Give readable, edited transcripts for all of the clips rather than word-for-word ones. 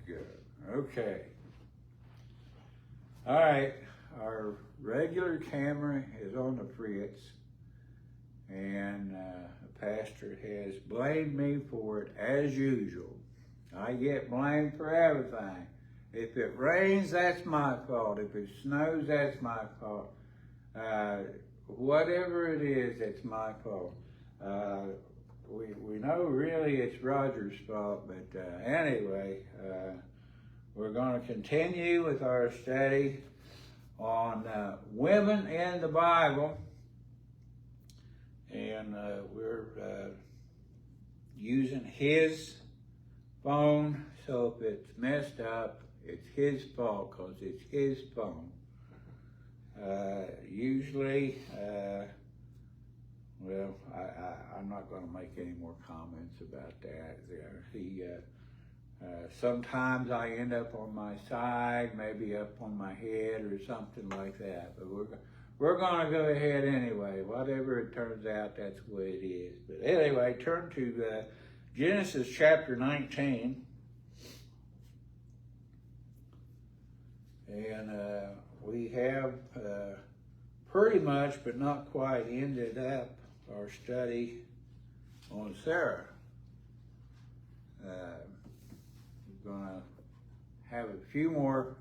Good. Okay. All right. Our regular camera is on the fritz, and the pastor has blamed me for it as usual. I get blamed for everything. If it rains, that's my fault. If it snows, that's my fault. Whatever it is, it's my fault. We know really it's Roger's fault, but anyway, we're going to continue with our study on women in the Bible, and we're using his phone, so if it's messed up, it's his fault because it's his phone. Usually, well, I'm not going to make any more comments about that. Sometimes I end up on my side, maybe up on my head or something like that. But we're going to go ahead anyway. Whatever it turns out, that's the way it is. But anyway, turn to Genesis chapter 19. And we have pretty much, but not quite, ended up our study on Sarah. We're going to have a few more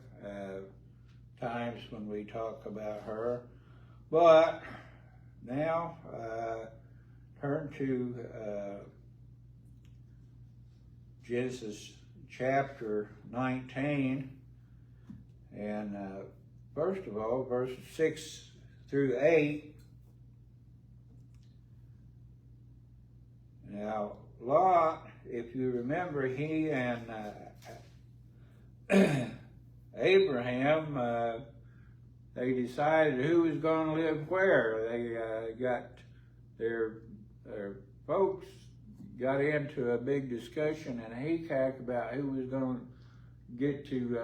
times when we talk about her. But now turn to Genesis chapter 19. And first of all, verses 6 through 8. Now, Lot, if you remember, he and Abraham, they decided who was going to live where. They got their folks got into a big discussion and a hecack about who was going to get to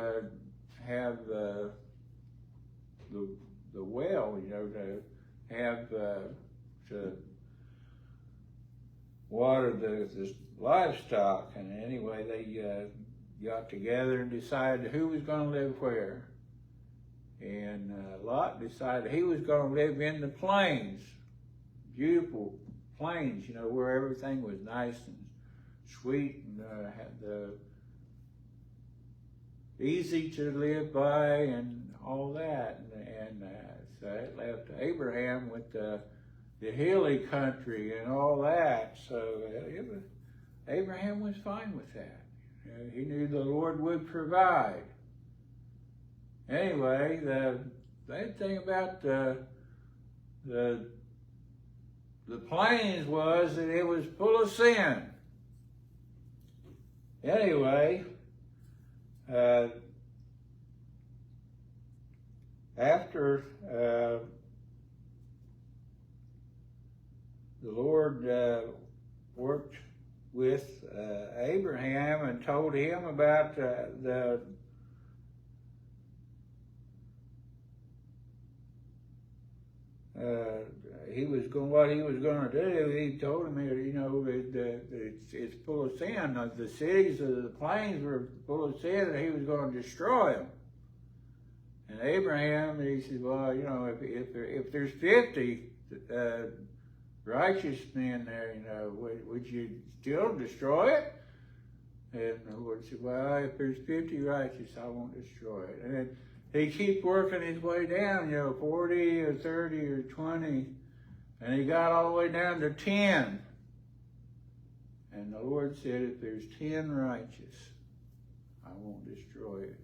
have the well, to have to water the livestock. And anyway, they got together and decided who was going to live where. And Lot decided he was going to live in the plains, beautiful plains, where everything was nice and sweet and had the easy to live by and all that. And so it left Abraham with the hilly country and all that. So Abraham was fine with that. He knew the Lord would provide. Anyway, the bad thing about the plains was that it was full of sin. Anyway, after the Lord worked with Abraham and told him about what he was going to do. He told him, that it's full of sin. The cities of the plains were full of sin, and he was going to destroy them. And Abraham, he said, well, if there's 50 righteous men there, would you still destroy it? And the Lord said, well, if there's 50 righteous, I won't destroy it. And then he keeps working his way down, 40 or 30 or 20, and he got all the way down to 10. And the Lord said, if there's 10 righteous, I won't destroy it.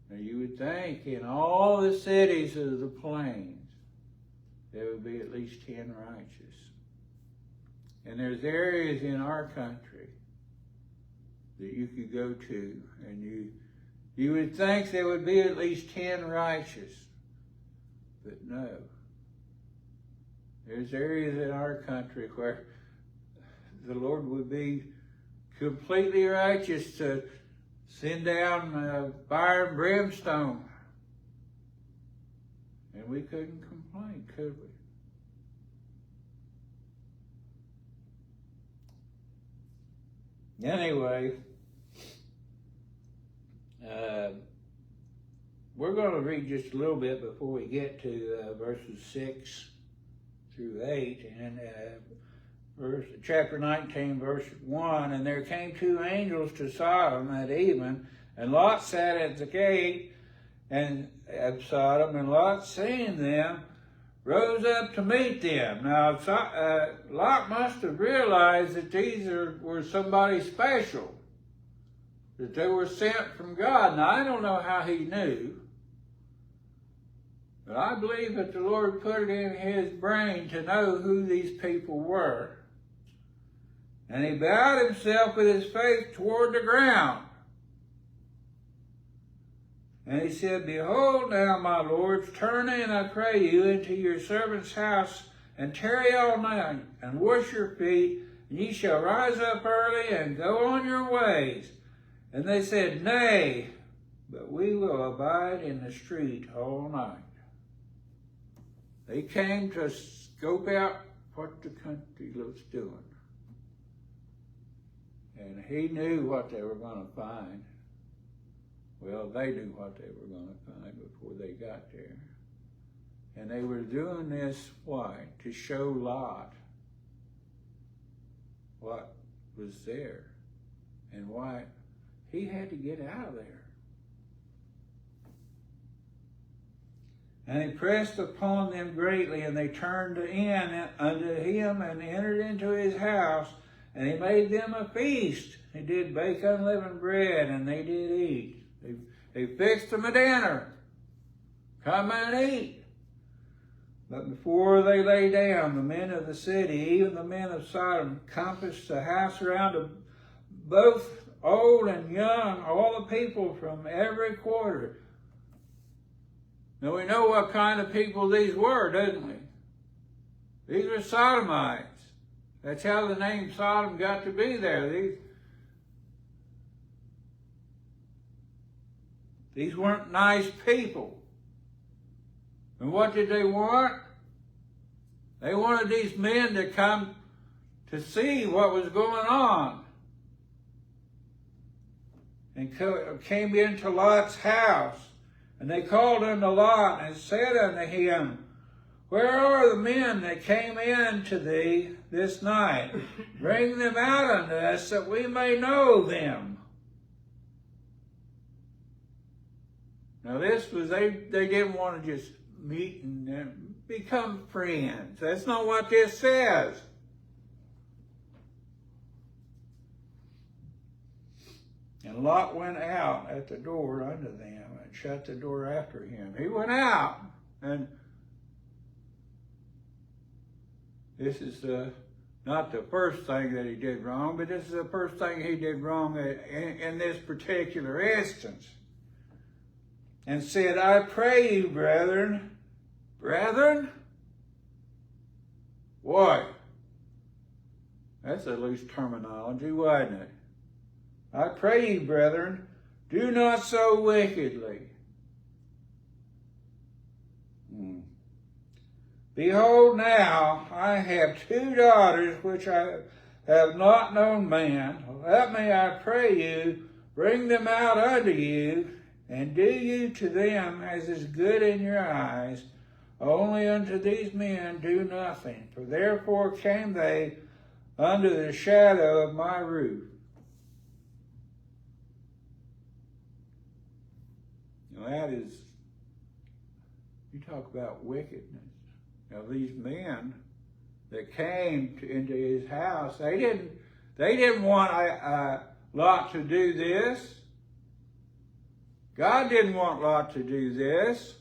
Now you would think in all the cities of the plains, there would be at least 10 righteous. And there's areas in our country that you could go to, and you would think there would be at least 10 righteous. But no. There's areas in our country where the Lord would be completely righteous to send down fire and brimstone. And we couldn't complain, could we? Anyway, We're going to read just a little bit before we get to verses 6 through 8. And chapter 19, verse 1, and there came 2 angels to Sodom at even, and Lot sat at the gate of Sodom, and Lot, seeing them, rose up to meet them. Now, Lot must have realized that these were somebody special, that they were sent from God. Now, I don't know how he knew, but I believe that the Lord put it in his brain to know who these people were. And he bowed himself with his face toward the ground. And he said, Behold now, my lords, turn in, I pray you, into your servant's house, and tarry all night, and wash your feet, and ye shall rise up early, and go on your ways. And they said, Nay, but we will abide in the street all night. They came to scope out what the country was doing. And he knew what they were going to find. Well, they knew what they were going to find before they got there. And they were doing this, why? To show Lot what was there and why he had to get out of there. And he pressed upon them greatly, and they turned in unto him and entered into his house, and he made them a feast. He did bake unleavened bread, and they did eat. They fixed them a dinner. Come and eat. But before they lay down, the men of the city, even the men of Sodom, compassed the house around, both old and young, all the people from every quarter. Now we know what kind of people these were, don't we? These were Sodomites. That's how the name Sodom got to be there. These weren't nice people. And what did they want? They wanted these men to come to see what was going on. And came into Lot's house. And they called unto Lot and said unto him, Where are the men that came in to thee this night? Bring them out unto us, that we may know them. Now this was, they didn't want to just meet and become friends. That's not what this says. And Lot went out at the door unto them and shut the door after him. He went out, and this is not the first thing that he did wrong, but this is the first thing he did wrong in this particular instance. And said, I pray you, brethren. Brethren? What? That's a loose terminology, wasn't it? I pray you, brethren, do not so wickedly. Behold now, I have 2 daughters which I have not known man. Let me, I pray you, bring them out unto you, and do you to them as is good in your eyes. Only unto these men do nothing. For therefore came they under the shadow of my roof. Now that is, you talk about wickedness. Now these men that came into his house, they didn't want Lot to do this. God didn't want Lot to do this.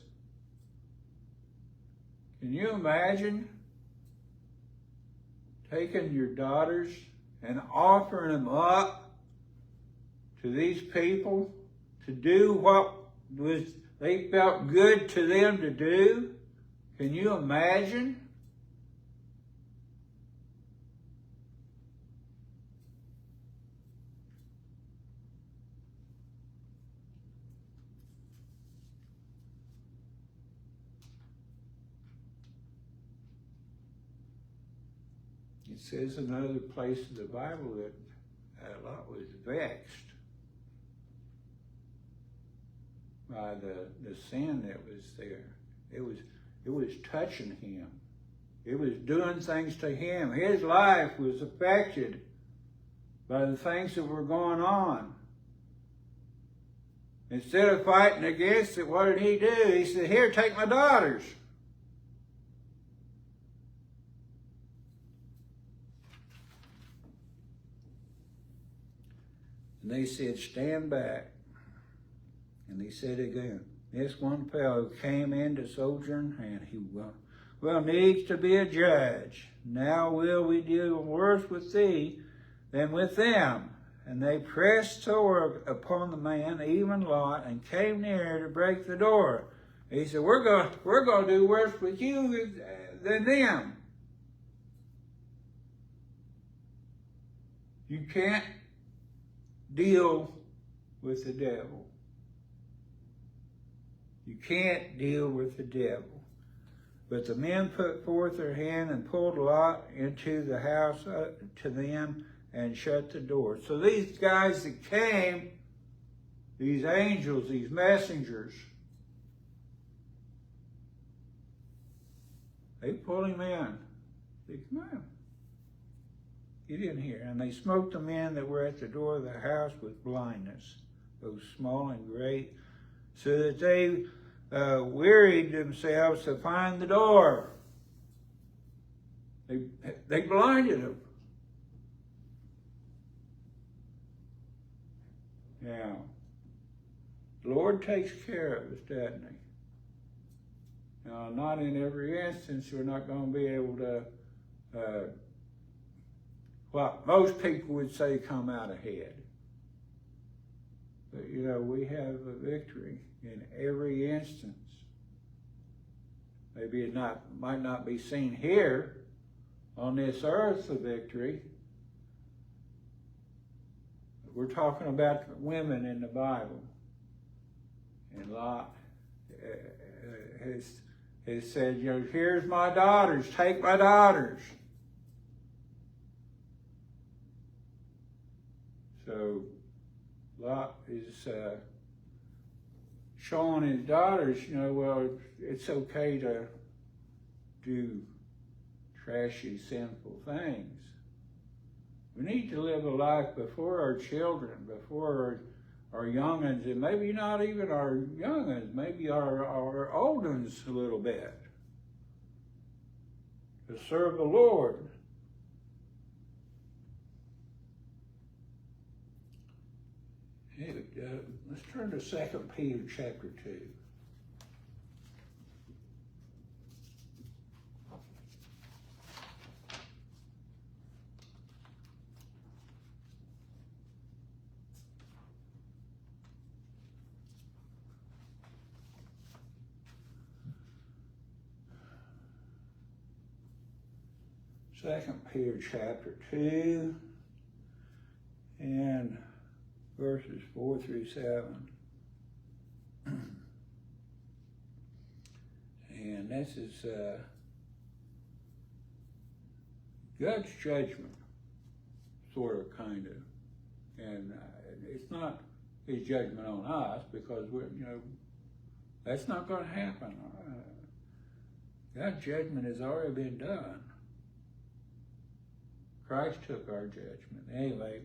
Can you imagine taking your daughters and offering them up to these people to do what they felt good to them to do? Can you imagine? It says in another place in the Bible that Lot was vexed. by the sin that was there. It was touching him. It was doing things to him. His life was affected by the things that were going on. Instead of fighting against it, what did he do? He said, here, take my daughters. And they said, stand back. And he said again, this one fellow came in to sojourn, and he needs to be a judge. Now will we deal worse with thee than with them. And they pressed sore upon the man, even Lot, and came near to break the door. He said, we're going to do worse with you than them. You can't deal with the devil. You can't deal with the devil. But the men put forth their hand and pulled Lot into the house to them and shut the door. So these guys that came, these angels, these messengers, they pulled him in. They said, come on, get in here. And they smote the men that were at the door of the house with blindness, both small and great, so that they wearied themselves to find the door. They blinded them. Now, the Lord takes care of us, doesn't he? Now, not in every instance we're not going to be able to, most people would say come out ahead. But, we have a victory in every instance. Maybe it might not be seen here on this earth, the victory. We're talking about women in the Bible. And Lot has said, here's my daughters, take my daughters. So Lot is showing his daughters, it's okay to do trashy, sinful things. We need to live a life before our children, before our young ones, and maybe not even our young ones, maybe our old ones a little bit, to serve the Lord. Let's turn to 2 Peter chapter 2. Second Peter chapter 2 and verses 4 through 7. And this is God's judgment, sort of, kind of. And it's not his judgment on us, because that's not going to happen. God's judgment has already been done. Christ took our judgment. Anyway,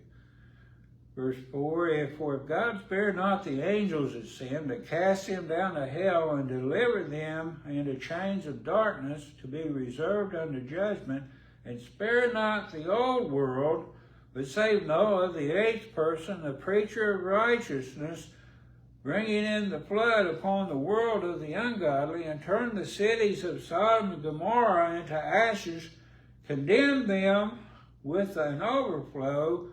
verse 4, For if God spared not the angels of sin, but cast them down to hell and delivered them into chains of darkness to be reserved unto judgment, and spared not the old world, but saved Noah, the eighth person, the preacher of righteousness, bringing in the flood upon the world of the ungodly, and turned the cities of Sodom and Gomorrah into ashes, condemned them with an overflow,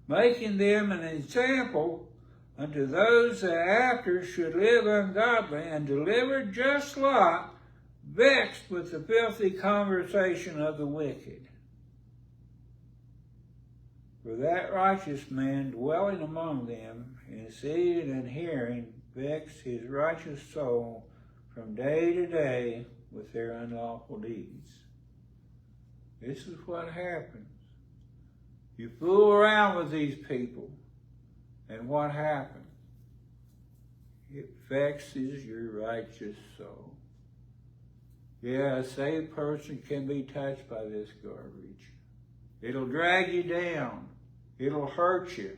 making them an example unto those that after should live ungodly, and delivered just Lot, vexed with the filthy conversation of the wicked. For that righteous man dwelling among them, and seeing and hearing, vexed his righteous soul from day to day with their unlawful deeds. This is what happens. You fool around with these people, and what happens? It vexes your righteous soul. Yeah, a saved person can be touched by this garbage. It'll drag you down. It'll hurt you.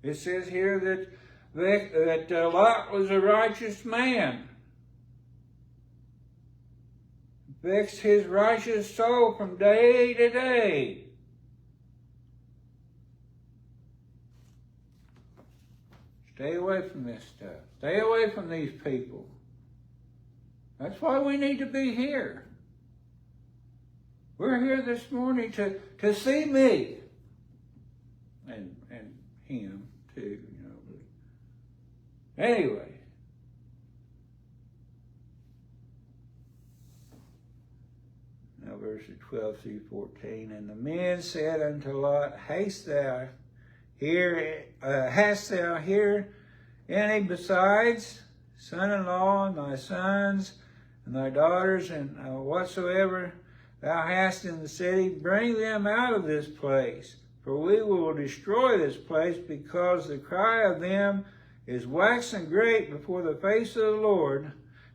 It says here that Lot was a righteous man. Vexed his righteous soul from day to day. Stay away from this stuff. Stay away from these people. That's why we need to be here. We're here this morning to see me. And him too, you know. But anyway. Now verses 12 through 14. And the men said unto Lot, Hast thou here any besides son-in-law and thy sons and thy daughters and whatsoever thou hast in the city? Bring them out of this place. For we will destroy this place, because the cry of them is waxing great before the face of the Lord,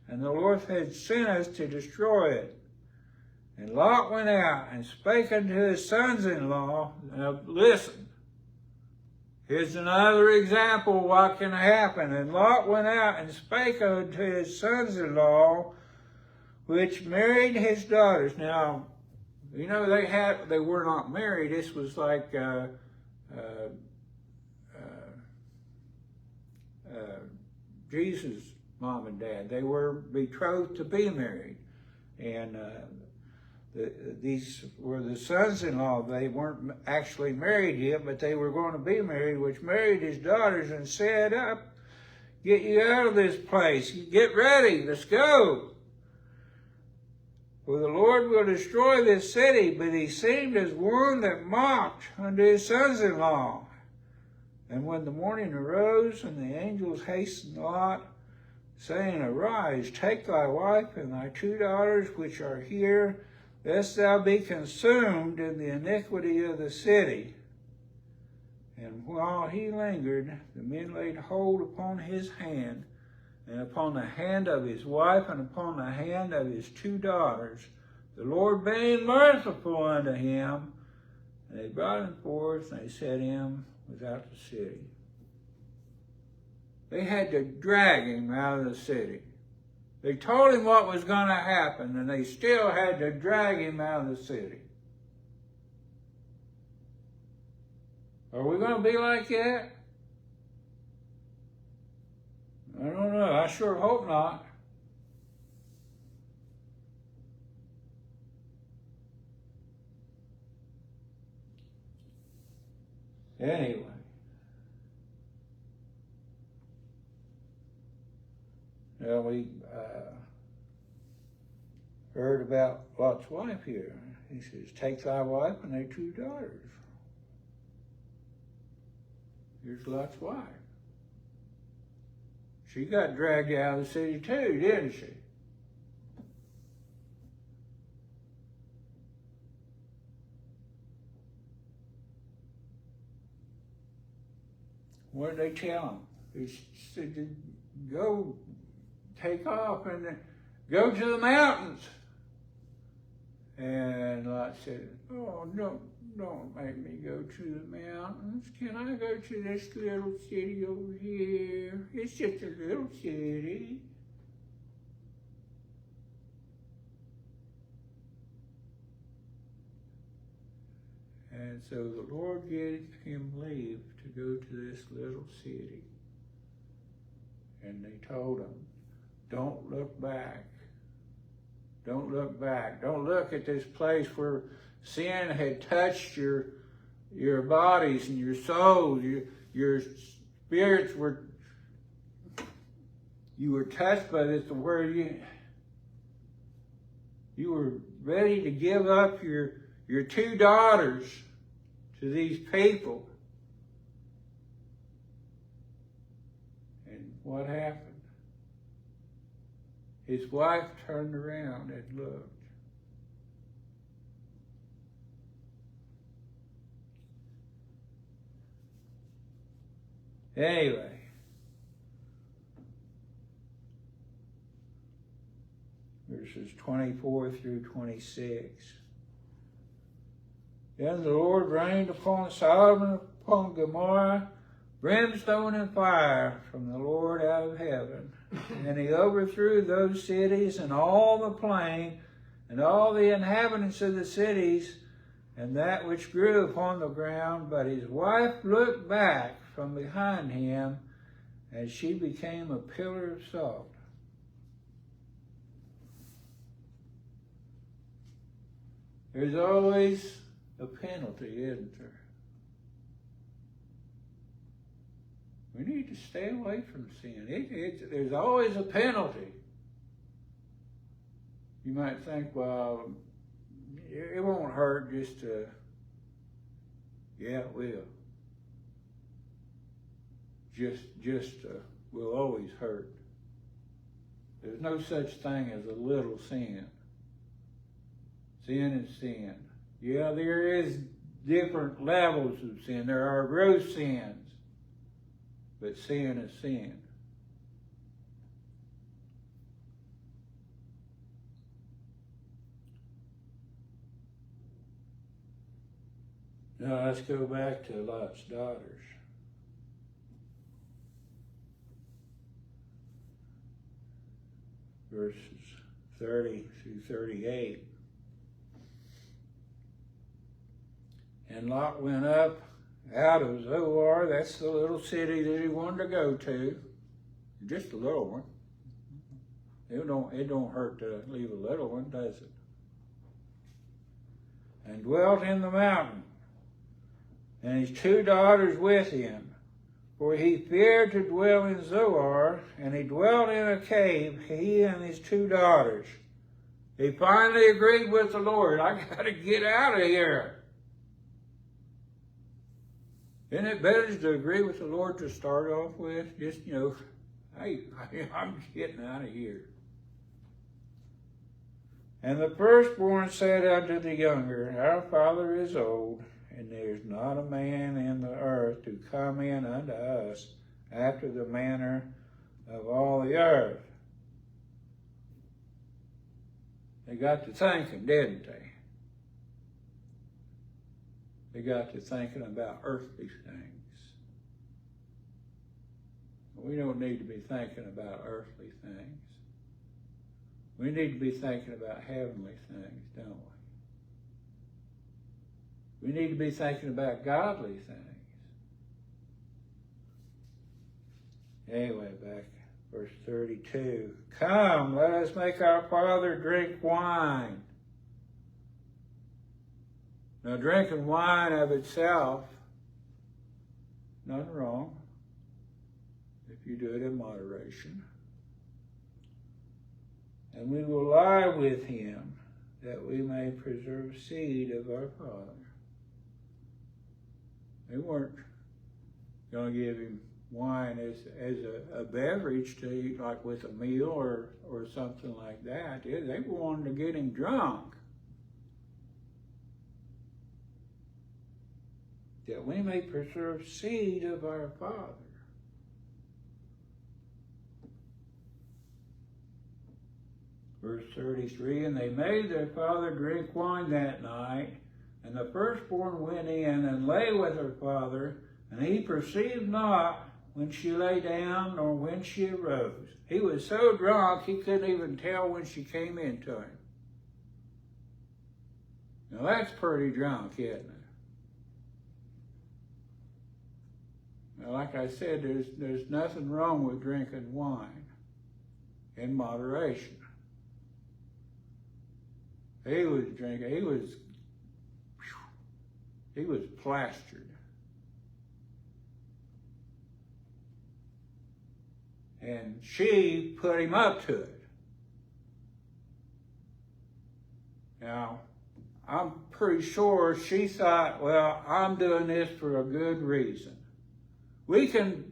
and the Lord hath sent us to destroy it. And Lot went out and spake unto his sons-in-law. Now listen, here's another example of what can happen. And Lot went out and spake unto his sons-in-law, which married his daughters. Now, you know, they were not married. This was like Jesus' mom and dad. They were betrothed to be married. And these were the sons-in-law. They weren't actually married yet, but they were going to be married, which married his daughters and said, Up, get you out of this place. Get ready, let's go. For the Lord will destroy this city. But he seemed as one that mocked unto his sons-in-law. And when the morning arose, and the angels hastened Lot, saying, Arise, take thy wife and thy 2 daughters which are here, lest thou be consumed in the iniquity of the city. And while he lingered, the men laid hold upon his hand, and upon the hand of his wife, and upon the hand of his 2 daughters, the Lord being merciful unto him. And they brought him forth, and they set him without the city. They had to drag him out of the city. They told him what was going to happen, and they still had to drag him out of the city. Are we going to be like that? I don't know. I sure hope not. Anyway. Now we heard about Lot's wife here. He says, Take thy wife and thy 2 daughters. Here's Lot's wife. She got dragged out of the city too, didn't she? What did they tell him? They said, Go, take off and go to the mountains. And Lot said, Oh, don't make me go to the mountains. Can I go to this little city over here? It's just a little city. And so the Lord gave him leave to go to this little city. And they told him, Don't look back. Don't look back. Don't look at this place where sin had touched your bodies and your souls. Your spirits were, you were touched by this, where you were ready to give up your 2 daughters to these people. And what happened? His wife turned around and looked. Anyway, verses 24 through 26. Then the Lord rained upon Sodom and upon Gomorrah brimstone and fire from the Lord out of heaven. And he overthrew those cities and all the plain and all the inhabitants of the cities and that which grew upon the ground. But his wife looked back from behind him, and she became a pillar of salt. There's always a penalty, isn't there? We need to stay away from sin. There's always a penalty. You might think, well, it won't hurt just to, yeah, it will. Just will always hurt. There's no such thing as a little sin. Sin is sin. Yeah, there is different levels of sin. There are gross sins, but sin is sin. Now let's go back to Lot's daughters. Verses 30 through 38. And Lot went up out of Zoar. That's the little city that he wanted to go to. Just a little one. It don't hurt to leave a little one, does it? And dwelt in the mountain, and his 2 daughters with him. For he feared to dwell in Zoar, and he dwelt in a cave, he and his 2 daughters. He finally agreed with the Lord. I got to get out of here. Isn't it better to agree with the Lord to start off with? Just, hey, I'm getting out of here. And the firstborn said unto the younger, Our father is old, and there is not a man in the earth to come in unto us after the manner of all the earth. They got to thinking, didn't they? They got to thinking about earthly things. We don't need to be thinking about earthly things. We need to be thinking about heavenly things, don't we? We need to be thinking about godly things. Anyway, back verse 32. Come, let us make our father drink wine. Now, drinking wine of itself, nothing wrong if you do it in moderation. And we will lie with him that we may preserve seed of our father. They weren't going to give him wine as a beverage to eat, like with a meal or something like that. They wanted to get him drunk. That we may preserve seed of our father. Verse 33, and they made their father drink wine that night, and the firstborn went in and lay with her father, and he perceived not when she lay down nor when she arose. He was so drunk he couldn't even tell when she came into him. Now that's pretty drunk, isn't it? Now, like I said, there's nothing wrong with drinking wine in moderation. He was drinking, he was plastered. And she put him up to it. Now, I'm pretty sure she thought, well, I'm doing this for a good reason. We can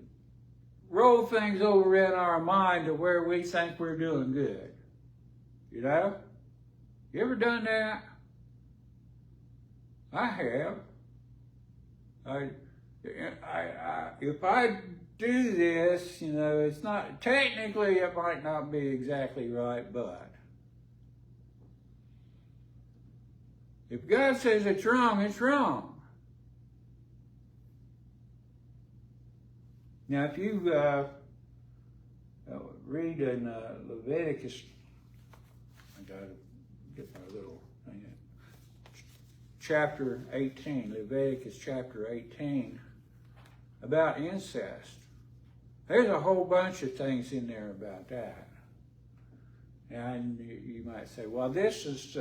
roll things over in our mind to where we think we're doing good. You know? You ever done that? I have. If I do this, it's not, technically it might not be exactly right, but If God says it's wrong, it's wrong. Now, if you read in Leviticus, I got to get my little thing. Chapter 18, Leviticus chapter 18, about incest. There's a whole bunch of things in there about that. And you might say, well, this is,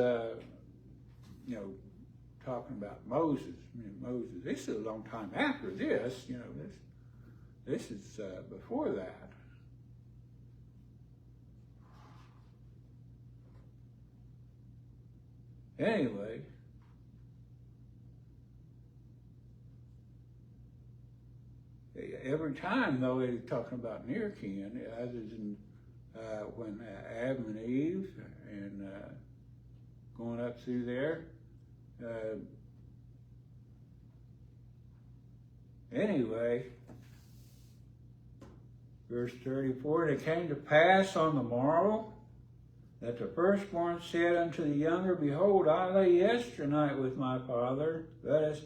talking about Moses. Moses. This is a long time after this. This is before that. Anyway, every time, though, they're talking about near kin, other than when Adam and Eve and going up through there. Anyway, verse 34, it came to pass on the morrow that the firstborn said unto the younger, Behold, I lay yesternight with my father. Let us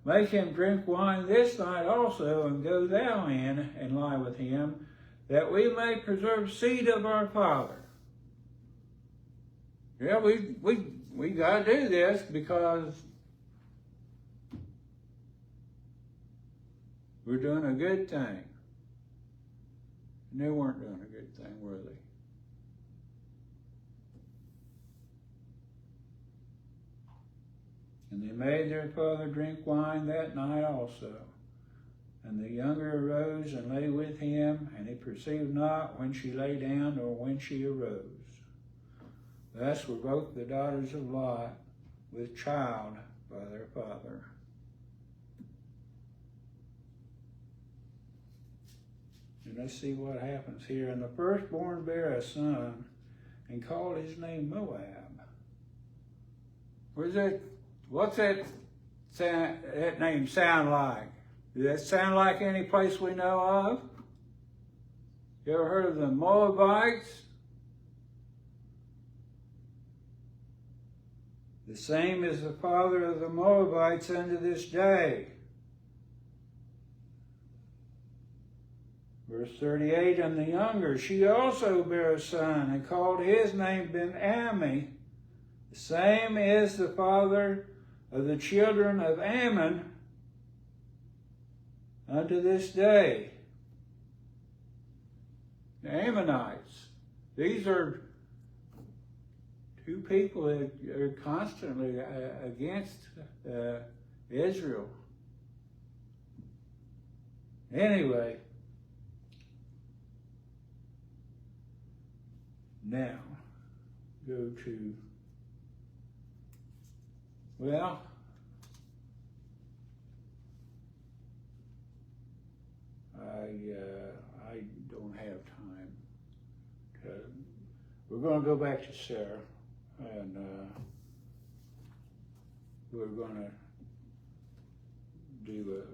make him drink wine this night also, and go thou in and lie with him, that we may preserve seed of our father. Yeah, we got to do this because we're doing a good thing. And they weren't doing a good thing, were they? And they made their father drink wine that night also. And the younger arose and lay with him, and he perceived not when she lay down or when she arose. Thus were both the daughters of Lot with child by their father. And let's see what happens here. And the firstborn bare a son, and called his name Moab. Where's that? What's that name sound like? Does that sound like any place we know of? You ever heard of the Moabites? The same is the father of the Moabites unto this day. Verse 38, and the younger, she also bare a son, and called his name Ben-Ammi. The same is the father of the children of Ammon unto this day. The Ammonites. These are two people that are constantly against Israel. Anyway, now go to, well, I don't have time. We're going to go back to Sarah, and we're going to do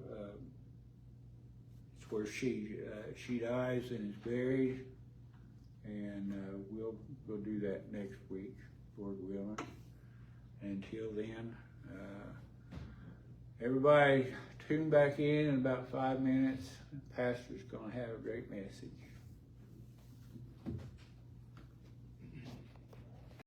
it's where she dies and is buried, and we'll do that next week, Lord willing. Until then, everybody tune back in about 5 minutes. The pastor's going to have a great message.